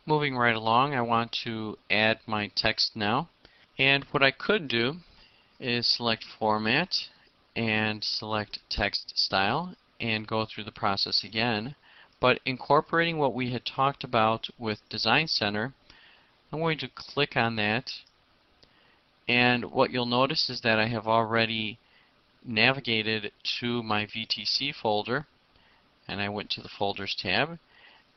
Moving right along, I want to add my text now. And what I could do is select Format and select Text Style and go through the process again. But incorporating what we had talked about with Design Center, I'm going to click on that, and what you'll notice is that I have already navigated to my VTC folder, and I went to the Folders tab.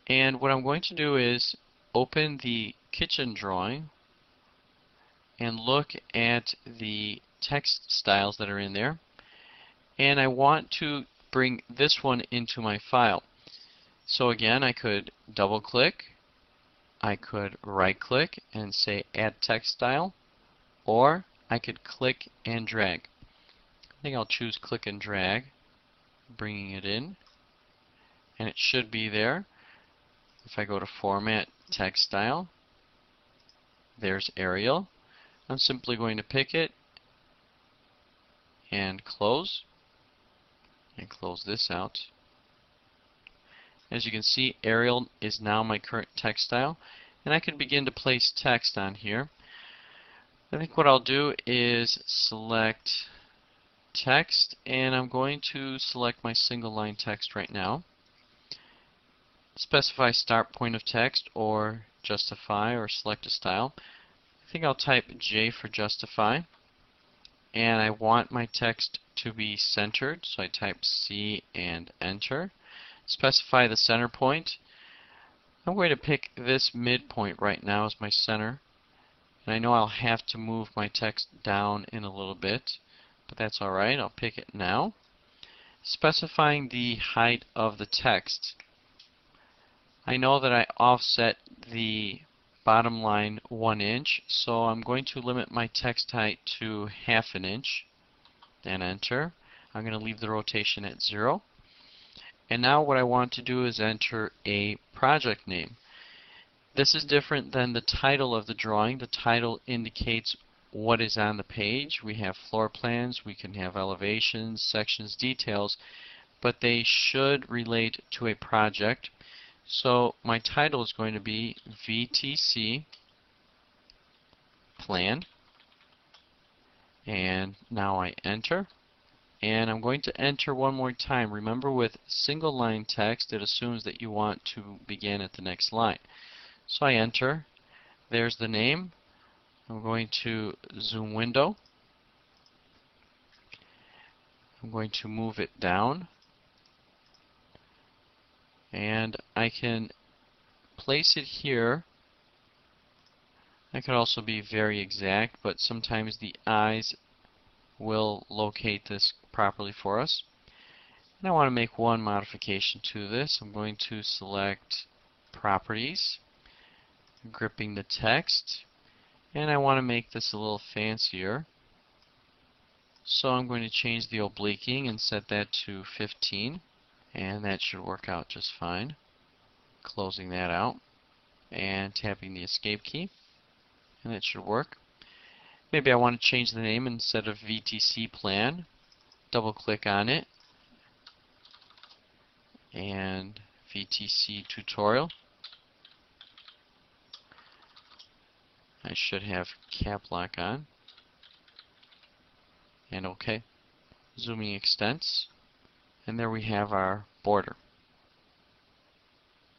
And what I'm going to do is open the kitchen drawing and look at the text styles that are in there. And I want to bring this one into my file. So again, I could double click, I could right click and say add text style, or I could click and drag. I think I'll choose click and drag, bringing it in, and it should be there. If I go to Format, Text Style, there's Arial. I'm simply going to pick it and close this out. As you can see, Arial is now my current text style, and I can begin to place text on here. I think what I'll do is select text, and I'm going to select my single line text right now. Specify start point of text or justify or select a style. I think I'll type J for justify, and I want my text to be centered, so I type C and enter. Specify the center point. I'm going to pick this midpoint right now as my center, and I know I'll have to move my text down in a little bit, but that's alright. I'll pick it now. Specifying the height of the text. I know that I offset the bottom line 1 inch, so I'm going to limit my text height to 1/2 an inch, and enter. I'm going to leave the rotation at 0. And now what I want to do is enter a project name. This is different than the title of the drawing. The title indicates what is on the page. We have floor plans, we can have elevations, sections, details, but they should relate to a project. So my title is going to be VTC Plan, and now I enter. And I'm going to enter one more time. Remember, with single line text, it assumes that you want to begin at the next line. So I enter. There's the name. I'm going to zoom window. I'm going to move it down. And I can place it here. I could also be very exact, but sometimes the eyes will locate this properly for us. And I want to make one modification to this. I'm going to select Properties, gripping the text, and I want to make this a little fancier. So I'm going to change the obliquing and set that to 15, and that should work out just fine. Closing that out and tapping the escape key, and that should work. Maybe I want to change the name. Instead of VTC Plan, double click on it, and VTC Tutorial. I should have cap lock on, and OK. Zooming extents, and there we have our border.